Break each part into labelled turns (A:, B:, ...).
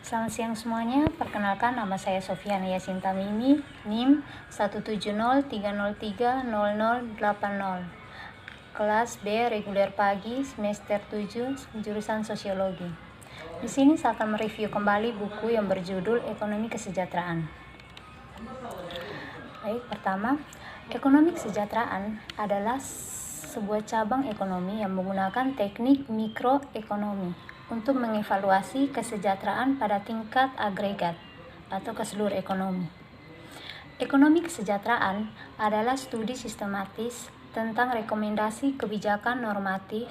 A: Selamat siang semuanya, perkenalkan nama saya Sofiana Yasinta Mimi, NIM 170303080, kelas B reguler pagi semester 7 jurusan Sosiologi. Di sini saya akan mereview kembali buku yang berjudul Ekonomi Kesejahteraan. Baik, pertama, ekonomi kesejahteraan adalah sebuah cabang ekonomi yang menggunakan teknik mikroekonomi untuk mengevaluasi kesejahteraan pada tingkat agregat atau keseluruh ekonomi. Ekonomi kesejahteraan adalah studi sistematis tentang rekomendasi kebijakan normatif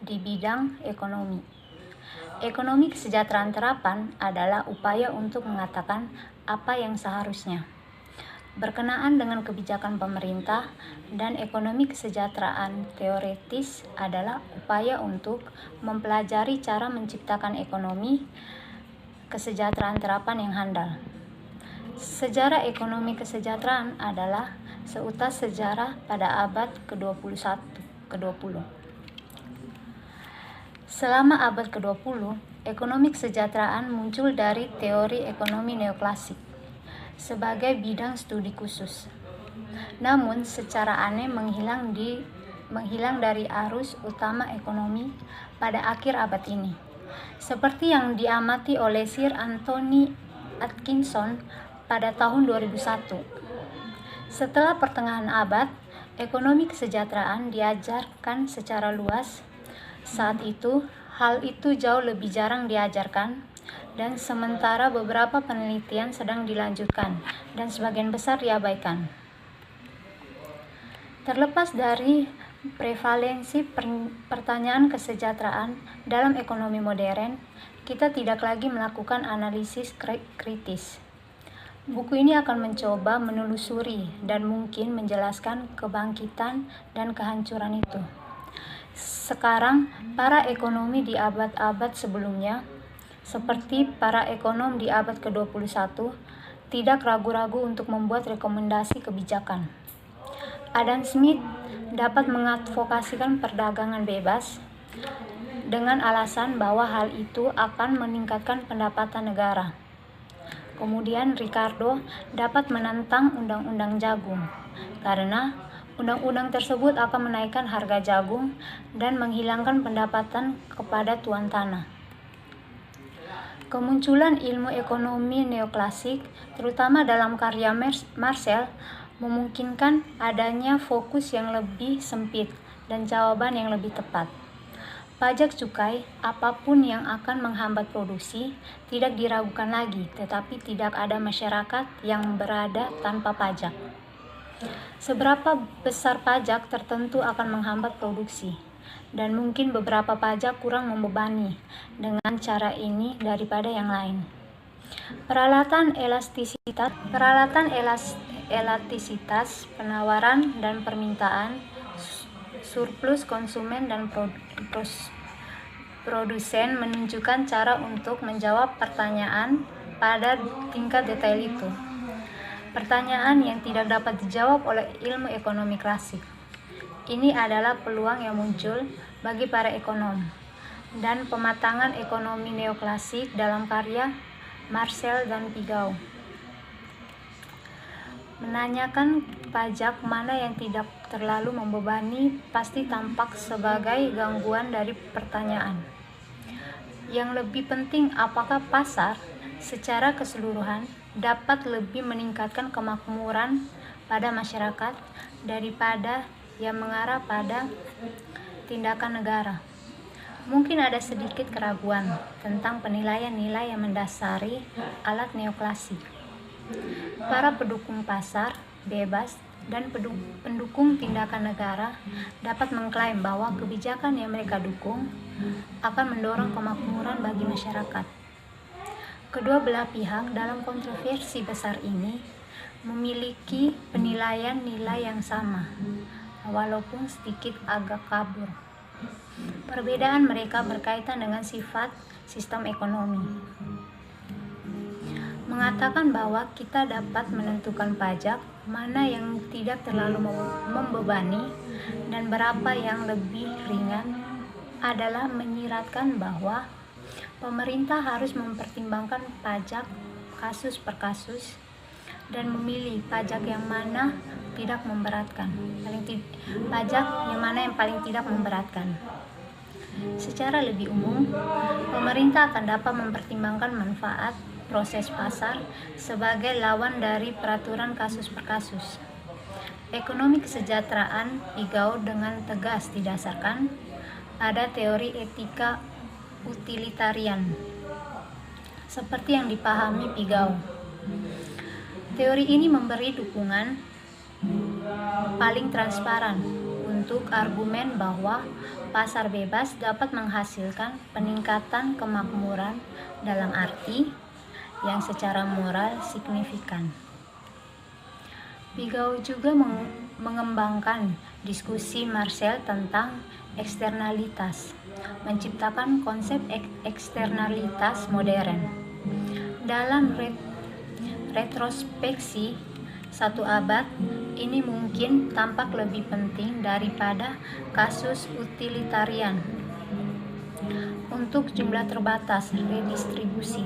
A: di bidang ekonomi. Ekonomi kesejahteraan terapan adalah upaya untuk mengatakan apa yang seharusnya berkenaan dengan kebijakan pemerintah, dan ekonomi kesejahteraan teoretis adalah upaya untuk mempelajari cara menciptakan ekonomi kesejahteraan terapan yang handal. Sejarah ekonomi kesejahteraan adalah seutas sejarah pada abad ke-20. Selama abad ke-20, ekonomi kesejahteraan muncul dari teori ekonomi neoklasik sebagai bidang studi khusus. Namun secara aneh menghilang dari arus utama ekonomi pada akhir abad ini. Seperti yang diamati oleh Sir Anthony Atkinson pada tahun 2001. Setelah pertengahan abad, ekonomi kesejahteraan diajarkan secara luas. Saat itu, hal itu jauh lebih jarang diajarkan, dan sementara beberapa penelitian sedang dilanjutkan dan sebagian besar diabaikan. Terlepas dari prevalensi pertanyaan kesejahteraan dalam ekonomi modern, kita tidak lagi melakukan analisis kritis. Buku ini akan mencoba menelusuri dan mungkin menjelaskan kebangkitan dan kehancuran itu. Sekarang, para ekonomi di abad-abad sebelumnya, seperti para ekonom di abad ke-21, tidak ragu-ragu untuk membuat rekomendasi kebijakan. Adam Smith dapat mengadvokasikan perdagangan bebas dengan alasan bahwa hal itu akan meningkatkan pendapatan negara. Kemudian Ricardo dapat menentang undang-undang jagung karena undang-undang tersebut akan menaikkan harga jagung dan menghilangkan pendapatan kepada tuan tanah. Kemunculan ilmu ekonomi neoklasik, terutama dalam karya Marshall, memungkinkan adanya fokus yang lebih sempit dan jawaban yang lebih tepat. Pajak cukai, apapun yang akan menghambat produksi, tidak diragukan lagi, tetapi tidak ada masyarakat yang berada tanpa pajak. Seberapa besar pajak tertentu akan menghambat produksi, dan mungkin beberapa pajak kurang membebani dengan cara ini daripada yang lain. Peralatan elastisitas penawaran dan permintaan, surplus konsumen dan produsen menunjukkan cara untuk menjawab pertanyaan pada tingkat detail itu. Pertanyaan yang tidak dapat dijawab oleh ilmu ekonomi klasik. Ini adalah peluang yang muncul bagi para ekonom dan pematangan ekonomi neoklasik dalam karya Marshall dan Pigou. Menanyakan pajak mana yang tidak terlalu membebani pasti tampak sebagai gangguan dari pertanyaan. Yang lebih penting, apakah pasar secara keseluruhan dapat lebih meningkatkan kemakmuran pada masyarakat daripada yang mengarah pada tindakan negara. Mungkin ada sedikit keraguan tentang penilaian nilai yang mendasari alat neoklasik. Para pendukung pasar bebas dan pendukung tindakan negara dapat mengklaim bahwa kebijakan yang mereka dukung akan mendorong kemakmuran bagi masyarakat. Kedua belah pihak dalam kontroversi besar ini memiliki penilaian nilai yang sama, walaupun sedikit agak kabur. Perbedaan mereka berkaitan dengan sifat sistem ekonomi. Mengatakan bahwa kita dapat menentukan pajak mana yang tidak terlalu membebani dan berapa yang lebih ringan adalah menyiratkan bahwa pemerintah harus mempertimbangkan pajak kasus per kasus dan memilih pajak yang mana tidak memberatkan. Pajak yang mana yang paling tidak memberatkan. Secara lebih umum, pemerintah akan dapat mempertimbangkan manfaat proses pasar sebagai lawan dari peraturan kasus per kasus. Ekonomi kesejahteraan Pigou dengan tegas didasarkan pada teori etika utilitarian, seperti yang dipahami Pigou. Teori ini memberi dukungan paling transparan untuk argumen bahwa pasar bebas dapat menghasilkan peningkatan kemakmuran dalam arti yang secara moral signifikan. Pigou juga mengembangkan diskusi Marshall tentang eksternalitas, menciptakan konsep eksternalitas modern. Dalam retrospeksi satu abad, ini mungkin tampak lebih penting daripada kasus utilitarian untuk jumlah terbatas redistribusi.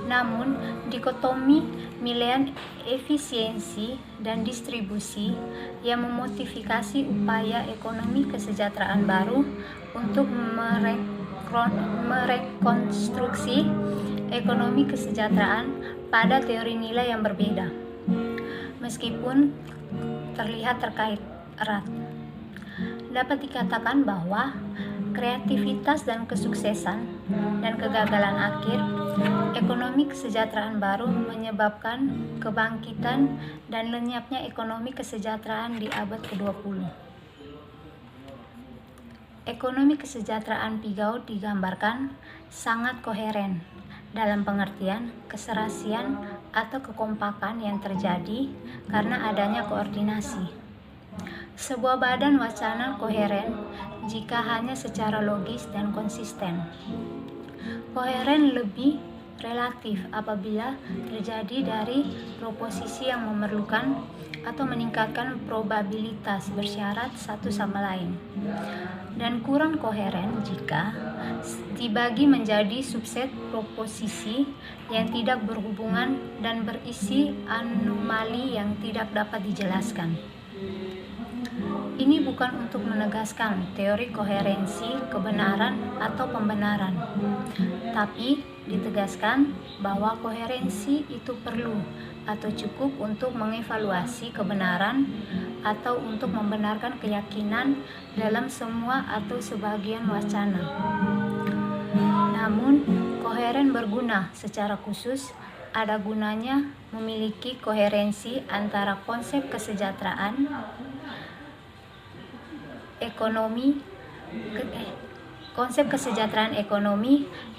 A: Namun, dikotomi nilai efisiensi dan distribusi yang memotivasi upaya ekonomi kesejahteraan baru untuk merekonstruksi ekonomi kesejahteraan pada teori nilai yang berbeda, meskipun terlihat terkait erat. Dapat dikatakan bahwa kreativitas dan kesuksesan dan kegagalan akhir ekonomi kesejahteraan baru menyebabkan kebangkitan dan lenyapnya ekonomi kesejahteraan di abad ke-20. Ekonomi kesejahteraan Pigou digambarkan sangat koheren dalam pengertian keserasian atau kekompakan yang terjadi karena adanya koordinasi. Sebuah badan wacana koheren jika hanya secara logis dan konsisten. Koheren lebih relatif apabila terjadi dari proposisi yang memerlukan atau meningkatkan probabilitas bersyarat satu sama lain, dan kurang koheren jika dibagi menjadi subset proposisi yang tidak berhubungan dan berisi anomali yang tidak dapat dijelaskan. Ini bukan untuk menegaskan teori koherensi kebenaran atau pembenaran, tapi ditegaskan bahwa koherensi itu perlu atau cukup untuk mengevaluasi kebenaran atau untuk membenarkan keyakinan dalam semua atau sebagian wacana. Namun, koheren berguna secara khusus. Ada gunanya memiliki koherensi antara konsep kesejahteraan ekonomi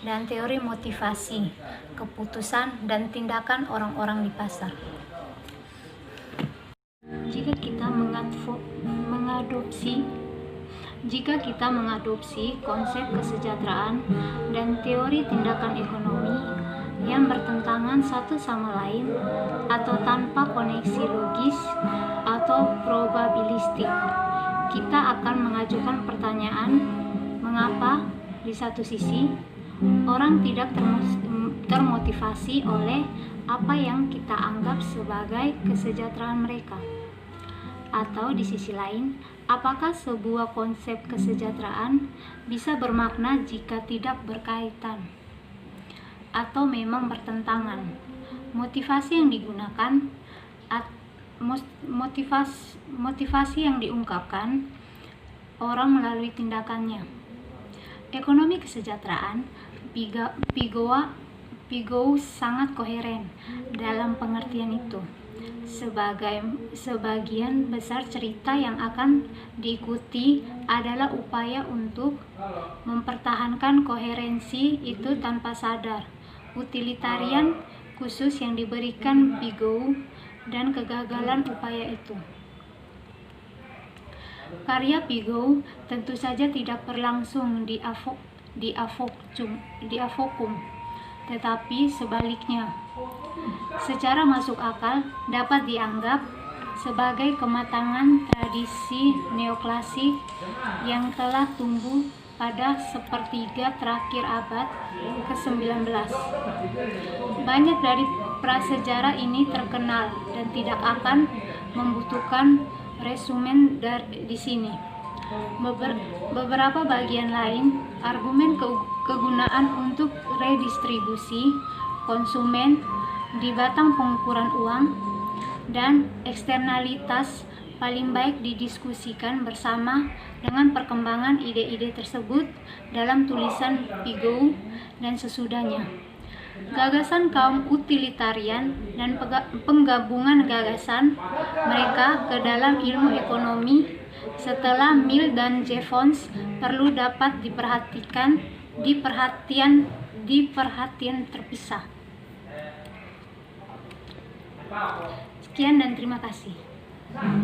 A: dan teori motivasi, keputusan dan tindakan orang-orang di pasar. Jika kita mengadopsi konsep kesejahteraan dan teori tindakan ekonomi yang bertentangan satu sama lain atau tanpa koneksi logis atau probabilistik, kita akan mengajukan pertanyaan mengapa di satu sisi orang tidak termotivasi oleh apa yang kita anggap sebagai kesejahteraan mereka, atau di sisi lain apakah sebuah konsep kesejahteraan bisa bermakna jika tidak berkaitan atau memang bertentangan. Motivasi yang digunakan motivasi yang diungkapkan orang melalui tindakannya. Ekonomi kesejahteraan Pigou sangat koheren dalam pengertian itu. Sebagian besar cerita yang akan diikuti adalah upaya untuk mempertahankan koherensi itu tanpa sadar. Utilitarian khusus yang diberikan Pigou dan kegagalan upaya itu. Karya Pigou tentu saja tidak berlangsung di avokum, tetapi sebaliknya, secara masuk akal dapat dianggap sebagai kematangan tradisi neoklasik yang telah tumbuh pada sepertiga terakhir abad ke-19. Banyak dari prasejarah ini terkenal dan tidak akan membutuhkan resumen di sini. Beberapa bagian lain, argumen kegunaan untuk redistribusi konsumen di batang pengukuran uang dan eksternalitas paling baik didiskusikan bersama dengan perkembangan ide-ide tersebut dalam tulisan Pigot dan sesudahnya. Gagasan kaum utilitarian dan penggabungan gagasan mereka ke dalam ilmu ekonomi setelah Mill dan Jevons perlu dapat diperhatian terpisah. Sekian dan terima kasih.